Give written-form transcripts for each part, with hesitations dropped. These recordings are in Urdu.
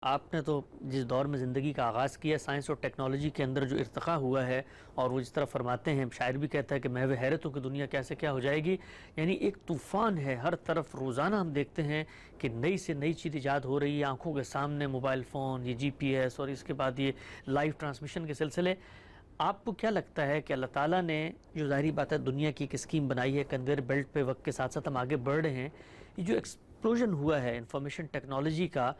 آپ نے تو جس دور میں زندگی کا آغاز کیا، سائنس اور ٹیکنالوجی کے اندر جو ارتقاء ہوا ہے، اور وہ جس طرح فرماتے ہیں، شاعر بھی کہتا ہے کہ محو حیرتوں کی دنیا کیسے کیا ہو جائے گی، یعنی ایک طوفان ہے ہر طرف. روزانہ ہم دیکھتے ہیں کہ نئی سے نئی چیز ایجاد ہو رہی ہے آنکھوں کے سامنے. موبائل فون، یہ جی پی ایس، اور اس کے بعد یہ لائیو ٹرانسمیشن کے سلسلے. آپ کو کیا لگتا ہے کہ اللہ تعالیٰ نے جو ظاہری بات ہے دنیا کی ایک اسکیم بنائی ہے، کنویئر بیلٹ پہ وقت کے ساتھ ساتھ ہم آگے بڑھ رہے ہیں، یہ جو ایکسپلوژن ہوا ہے انفارمیشن ٹیکنالوجی کا،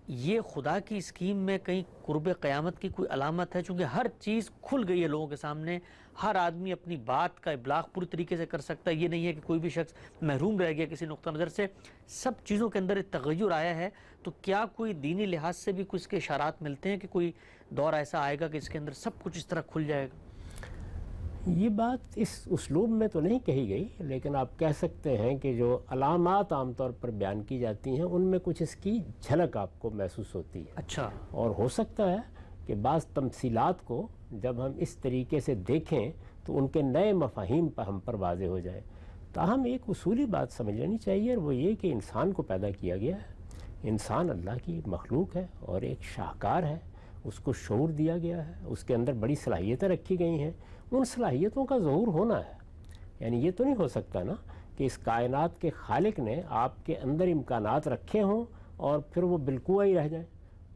یہ خدا کی اسکیم میں کہیں قرب قیامت کی کوئی علامت ہے؟ چونکہ ہر چیز کھل گئی ہے لوگوں کے سامنے، ہر آدمی اپنی بات کا ابلاغ پوری طریقے سے کر سکتا ہے. یہ نہیں ہے کہ کوئی بھی شخص محروم رہ گیا کسی نقطہ نظر سے. سب چیزوں کے اندر ایک تغیر آیا ہے. تو کیا کوئی دینی لحاظ سے بھی کوئی اس کے اشارات ملتے ہیں کہ کوئی دور ایسا آئے گا کہ اس کے اندر سب کچھ اس طرح کھل جائے گا؟ یہ بات اس اسلوب میں تو نہیں کہی گئی، لیکن آپ کہہ سکتے ہیں کہ جو علامات عام طور پر بیان کی جاتی ہیں ان میں کچھ اس کی جھلک آپ کو محسوس ہوتی ہے. اچھا. اور ہو سکتا ہے کہ بعض تمثیلات کو جب ہم اس طریقے سے دیکھیں تو ان کے نئے مفاہیم پر ہم پر واضح ہو جائے. تاہم ایک اصولی بات سمجھ لینی چاہیے، اور وہ یہ کہ انسان کو پیدا کیا گیا ہے. انسان اللہ کی مخلوق ہے اور ایک شاہکار ہے. اس کو شعور دیا گیا ہے، اس کے اندر بڑی صلاحیتیں رکھی گئی ہیں. ان صلاحیتوں کا ظہور ہونا ہے. یعنی یہ تو نہیں ہو سکتا نا کہ اس کائنات کے خالق نے آپ کے اندر امکانات رکھے ہوں اور پھر وہ بالکوا ہی رہ جائیں.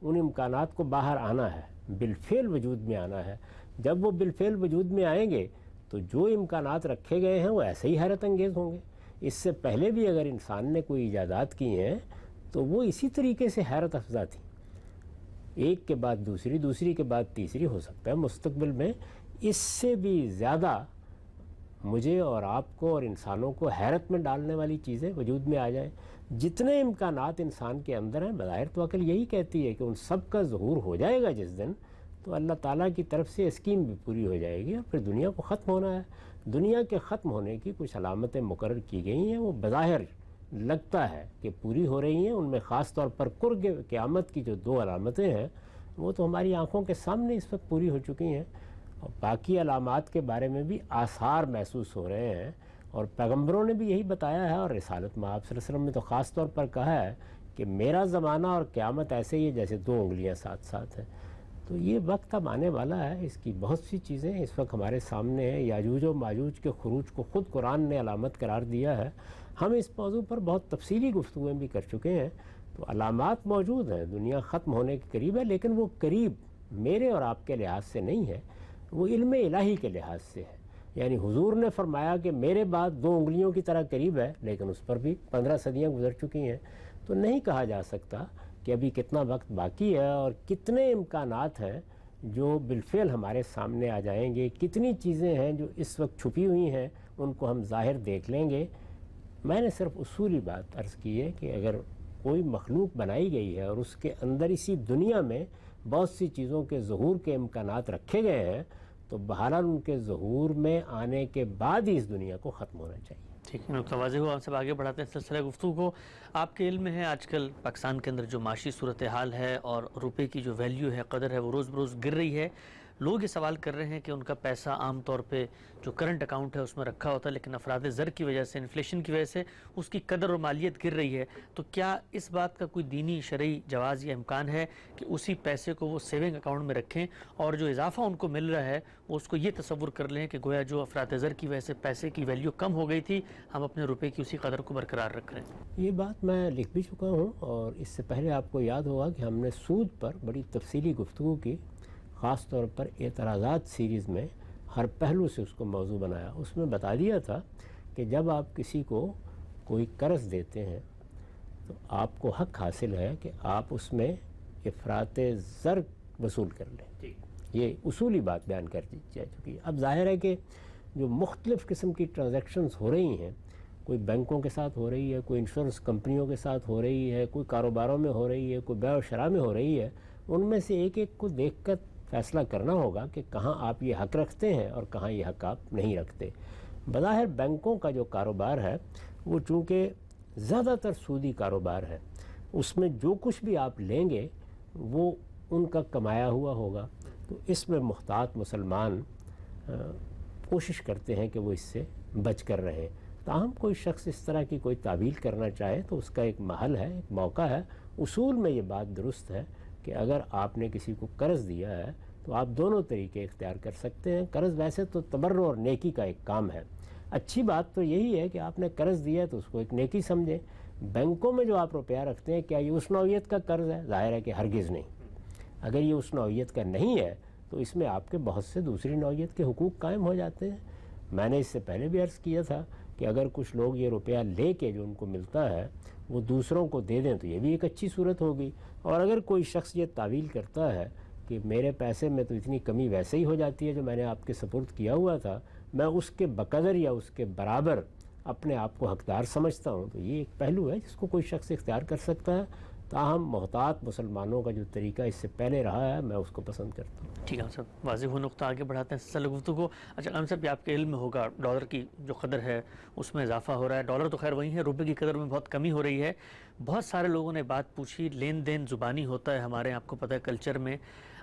ان امکانات کو باہر آنا ہے، بالفعل وجود میں آنا ہے. جب وہ بالفعل وجود میں آئیں گے تو جو امکانات رکھے گئے ہیں وہ ایسے ہی حیرت انگیز ہوں گے. اس سے پہلے بھی اگر انسان نے کوئی ایجادات کی ہیں تو وہ اسی طریقے سے حیرت افزا تھیں. ایک کے بعد دوسری، دوسری کے بعد تیسری. ہو سکتا ہے مستقبل میں اس سے بھی زیادہ مجھے اور آپ کو اور انسانوں کو حیرت میں ڈالنے والی چیزیں وجود میں آ جائیں. جتنے امکانات انسان کے اندر ہیں، بظاہر تو عقل یہی کہتی ہے کہ ان سب کا ظہور ہو جائے گا جس دن، تو اللہ تعالیٰ کی طرف سے اسکیم بھی پوری ہو جائے گی اور پھر دنیا کو ختم ہونا ہے. دنیا کے ختم ہونے کی کچھ علامتیں مقرر کی گئی ہیں، وہ بظاہر لگتا ہے کہ پوری ہو رہی ہیں. ان میں خاص طور پر قرب قیامت کی جو دو علامتیں ہیں وہ تو ہماری آنکھوں کے سامنے اس وقت پوری ہو چکی ہیں. اور باقی علامات کے بارے میں بھی آثار محسوس ہو رہے ہیں، اور پیغمبروں نے بھی یہی بتایا ہے، اور رسالت مآب صلی اللہ علیہ وسلم نے تو خاص طور پر کہا ہے کہ میرا زمانہ اور قیامت ایسے ہی ہے جیسے دو انگلیاں ساتھ ساتھ ہیں. تو یہ وقت اب آنے والا ہے. اس کی بہت سی چیزیں اس وقت ہمارے سامنے ہیں. یاجوج و ماجوج کے خروج کو خود قرآن نے علامت قرار دیا ہے. ہم اس موضوع پر بہت تفصیلی گفتگویں بھی کر چکے ہیں. تو علامات موجود ہیں، دنیا ختم ہونے کے قریب ہے، لیکن وہ قریب میرے اور آپ کے لحاظ سے نہیں ہے، وہ علم الہی کے لحاظ سے ہے. یعنی حضور نے فرمایا کہ میرے بعد دو انگلیوں کی طرح قریب ہے، لیکن اس پر بھی 15 صدیاں گزر چکی ہیں. تو نہیں کہا جا سکتا کہ ابھی کتنا وقت باقی ہے اور کتنے امکانات ہیں جو بالفعل ہمارے سامنے آ جائیں گے. کتنی چیزیں ہیں جو اس وقت چھپی ہوئی ہیں، ان کو ہم ظاہر دیکھ لیں گے. میں نے صرف اصولی بات عرض کی ہے کہ اگر کوئی مخلوق بنائی گئی ہے اور اس کے اندر اسی دنیا میں بہت سی چیزوں کے ظہور کے امکانات رکھے گئے ہیں، تو بہرحال ان کے ظہور میں آنے کے بعد ہی اس دنیا کو ختم ہونا چاہیے. ٹھیک ہے، نقطہ واضح ہوا. ہم سب آگے بڑھاتے ہیں سلسلہ گفتگو کو. آپ کے علم میں ہے آج کل پاکستان کے اندر جو معاشی صورتحال ہے اور روپے کی جو ویلیو ہے، قدر ہے، وہ روز بروز گر رہی ہے. لوگ یہ سوال کر رہے ہیں کہ ان کا پیسہ عام طور پہ جو کرنٹ اکاؤنٹ ہے اس میں رکھا ہوتا ہے، لیکن افراد زر کی وجہ سے، انفلیشن کی وجہ سے اس کی قدر اور مالیت گر رہی ہے. تو کیا اس بات کا کوئی دینی شرعی جواز یا امکان ہے کہ اسی پیسے کو وہ سیونگ اکاؤنٹ میں رکھیں اور جو اضافہ ان کو مل رہا ہے وہ اس کو یہ تصور کر لیں کہ گویا جو افراد زر کی وجہ سے پیسے کی ویلیو کم ہو گئی تھی، ہم اپنے روپے کی اسی قدر کو برقرار رکھ رہے ہیں؟ یہ بات میں لکھ بھی چکا ہوں، اور اس سے پہلے آپ کو یاد ہوگا کہ ہم نے سود پر بڑی تفصیلی گفتگو کی، خاص طور پر اعتراضات سیریز میں ہر پہلو سے اس کو موضوع بنایا. اس میں بتا دیا تھا کہ جب آپ کسی کو کوئی قرض دیتے ہیں تو آپ کو حق حاصل ہے کہ آپ اس میں افراط زر وصول کر لیں. یہ اصولی بات بیان کر دی جا چکی ہے. اب ظاہر ہے کہ جو مختلف قسم کی ٹرانزیکشنز ہو رہی ہیں، کوئی بینکوں کے ساتھ ہو رہی ہے، کوئی انشورنس کمپنیوں کے ساتھ ہو رہی ہے، کوئی کاروباروں میں ہو رہی ہے، کوئی بیع و شراء میں ہو رہی ہے، ان میں سے ایک ایک کو دیکھ کر فیصلہ کرنا ہوگا کہ کہاں آپ یہ حق رکھتے ہیں اور کہاں یہ حق آپ نہیں رکھتے. بظاہر بینکوں کا جو کاروبار ہے وہ چونکہ زیادہ تر سودی کاروبار ہے، اس میں جو کچھ بھی آپ لیں گے وہ ان کا کمایا ہوا ہوگا. تو اس میں محتاط مسلمان کوشش کرتے ہیں کہ وہ اس سے بچ کر رہیں. تاہم کوئی شخص اس طرح کی کوئی تعویل کرنا چاہے تو اس کا ایک محل ہے، ایک موقع ہے. اصول میں یہ بات درست ہے کہ اگر آپ نے کسی کو قرض دیا ہے تو آپ دونوں طریقے اختیار کر سکتے ہیں. قرض ویسے تو تبرع اور نیکی کا ایک کام ہے. اچھی بات تو یہی ہے کہ آپ نے قرض دیا تو اس کو ایک نیکی سمجھیں. بینکوں میں جو آپ روپیہ رکھتے ہیں کیا یہ اس نوعیت کا قرض ہے؟ ظاہر ہے کہ ہرگز نہیں. اگر یہ اس نوعیت کا نہیں ہے تو اس میں آپ کے بہت سے دوسری نوعیت کے حقوق قائم ہو جاتے ہیں. میں نے اس سے پہلے بھی عرض کیا تھا کہ اگر کچھ لوگ یہ روپیہ لے کے جو ان کو ملتا ہے وہ دوسروں کو دے دیں تو یہ بھی ایک اچھی صورت ہوگی. اور اگر کوئی شخص یہ تعویل کرتا ہے کہ میرے پیسے میں تو اتنی کمی ویسے ہی ہو جاتی ہے جو میں نے آپ کے سپرد کیا ہوا تھا، میں اس کے بقدر یا اس کے برابر اپنے آپ کو حقدار سمجھتا ہوں، تو یہ ایک پہلو ہے جس کو کوئی شخص اختیار کر سکتا ہے. تاہم محتاط مسلمانوں کا جو طریقہ اس سے پہلے رہا ہے میں اس کو پسند کرتا ہوں. ٹھیک ہے صاحب، واضح ہو نقطہ، آگے بڑھاتے ہیں سلسلہ گفتگو. اچھا عام صاحب، یہ آپ کے علم میں ہوگا ڈالر کی جو قدر ہے اس میں اضافہ ہو رہا ہے. ڈالر تو خیر وہی ہے، روپے کی قدر میں بہت کمی ہو رہی ہے. بہت سارے لوگوں نے بات پوچھی، لین دین زبانی ہوتا ہے ہمارے، آپ کو پتہ ہے کلچر میں.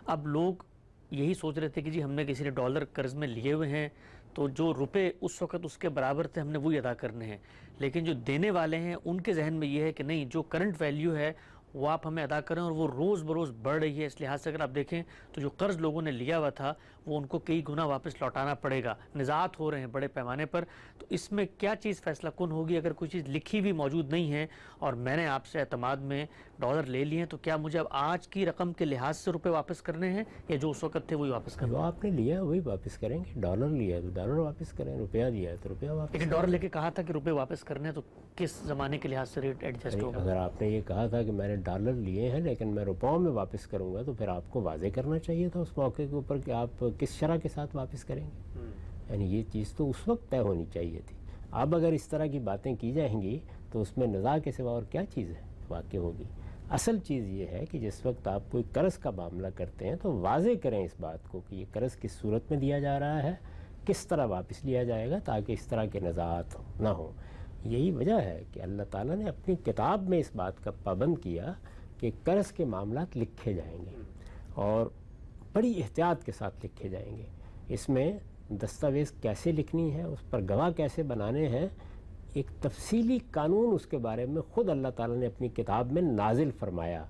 اب لوگ یہی سوچ رہے تھے کہ جی ہم نے کسی نے ڈالر قرض میں لیے ہوئے ہیں تو جو روپے اس وقت اس کے برابر تھے ہم نے وہی ادا کرنے ہیں. لیکن جو دینے والے ہیں ان کے ذہن میں یہ ہے کہ نہیں، جو کرنٹ ویلیو ہے وہ آپ ہمیں ادا کریں، اور وہ روز بروز بڑھ رہی ہے. اس لحاظ سے اگر آپ دیکھیں تو جو قرض لوگوں نے لیا ہوا تھا وہ ان کو کئی گنا واپس لوٹانا پڑے گا. نزاعات ہو رہے ہیں بڑے پیمانے پر. تو اس میں کیا چیز فیصلہ کن ہوگی؟ اگر کوئی چیز لکھی بھی موجود نہیں ہے اور میں نے آپ سے اعتماد میں ڈالر لے لیے ہیں تو کیا مجھے اب آج کی رقم کے لحاظ سے روپے واپس کرنے ہیں یا جو اس وقت تھے وہی واپس کرنے جو آپ نے لیا ہے وہی واپس کریں گے. ڈالر لیا ہے تو ڈالر واپس کریں، روپیہ دیا ہے تو روپیہ واپس. لیکن ڈالر لے کے کہا تھا کہ روپے واپس کرنے ہیں تو کس زمانے کے لحاظ سے ریٹ ایڈجسٹ ہوگا؟ اگر آپ نے یہ کہا تھا کہ میں نے ڈالر لیے ہیں لیکن میں روپوں میں واپس کروں گا تو پھر آپ کو واضح کرنا چاہیے تھا اس موقع کے اوپر کہ آپ کس شرح کے ساتھ واپس کریں گے. یعنی یہ چیز تو اس وقت طے ہونی چاہیے تھی. اب اگر اس طرح کی باتیں کی جائیں گی تو اس میں نزاع کے سوا اور کیا چیز ہے واقع ہوگی. اصل چیز یہ ہے کہ جس وقت آپ کوئی قرض کا معاملہ کرتے ہیں تو واضح کریں اس بات کو کہ یہ قرض کس صورت میں دیا جا رہا ہے، کس طرح واپس لیا جائے گا، تاکہ اس طرح کے نزاعات نہ ہوں. یہی وجہ ہے کہ اللہ تعالیٰ نے اپنی کتاب میں اس بات کا پابند کیا کہ قرض کے معاملات لکھے جائیں گے اور بڑی احتیاط کے ساتھ لکھے جائیں گے. اس میں دستاویز کیسے لکھنی ہے، اس پر گواہ کیسے بنانے ہیں، ایک تفصیلی قانون اس کے بارے میں خود اللہ تعالیٰ نے اپنی کتاب میں نازل فرمایا.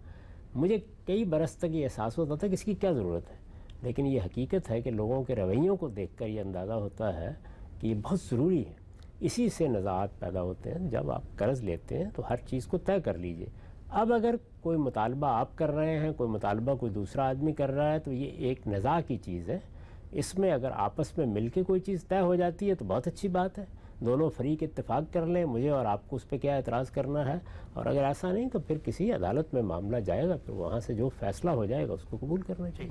مجھے کئی برس تک یہ احساس ہوتا تھا کہ اس کی کیا ضرورت ہے، لیکن یہ حقیقت ہے کہ لوگوں کے رویوں کو دیکھ کر یہ اندازہ ہوتا ہے کہ یہ بہت ضروری ہے. اسی سے نزاعات پیدا ہوتے ہیں. جب آپ قرض لیتے ہیں تو ہر چیز کو طے کر لیجئے. اب اگر کوئی مطالبہ آپ کر رہے ہیں، کوئی مطالبہ کوئی دوسرا آدمی کر رہا ہے تو یہ ایک نزاع کی چیز ہے. اس میں اگر آپس میں مل کے کوئی چیز طے ہو جاتی ہے تو بہت اچھی بات ہے. دونوں فریق اتفاق کر لیں، مجھے اور آپ کو اس پہ کیا اعتراض کرنا ہے. اور اگر ایسا نہیں تو پھر کسی عدالت میں معاملہ جائے گا، پھر وہاں سے جو فیصلہ ہو جائے گا اس کو قبول کرنا چاہیے.